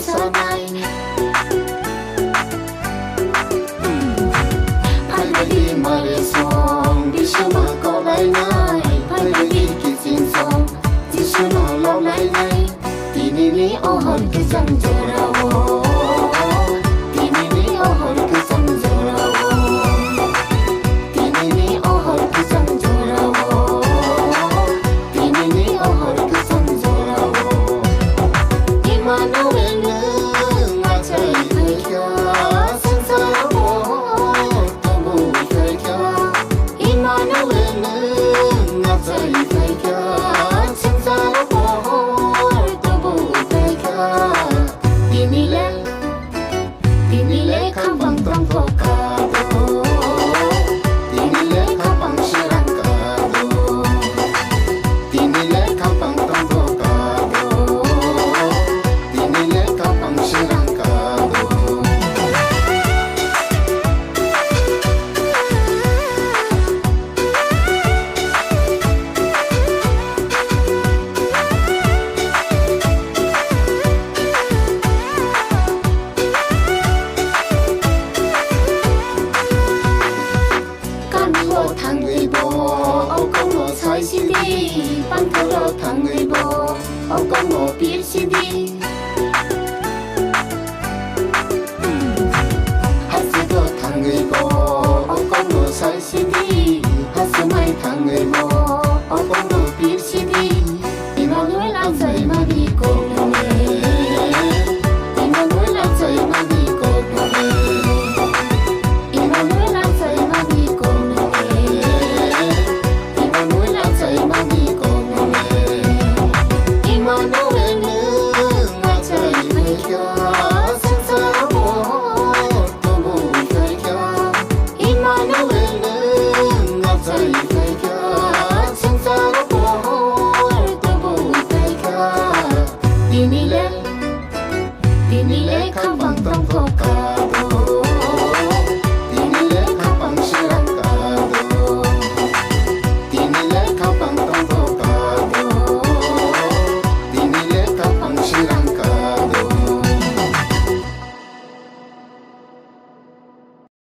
sanay Phai bagi mare song Bishama ko lai nai Phai bagi kisin song Jishuno lo lai nai Tini ni ohon ki jang jorawo Tini ni ohon ki jang jorawo Tini ni ohon ki jang jorawo Tini ni ohon ki jang jorawo Emmanuel nga chai khai kya sansar mo tamu khai kya Emmanuel nga chai khai kya sansar mo tamu khai kya Tinile kambang tong kokado Tinile kambang shirang kado Tinile kambang tong kokado Tinile kambang shirang kado thằng người bố ông con ngộ sai xin đi ban thơ lo thằng người bố ông con ngộ biết xin đi hát sư đồ thằng người bố ông con ngộ sai xin đi hát sư mai thằng người bố ông con ngộ biết xin đi đi mà nuôi làm dậy mà đi cùng nè đi mà nuôi làm dậy mà đi cùng nè đi mà nuôi làm dậy mà đi cùng nè Tinile kambang tong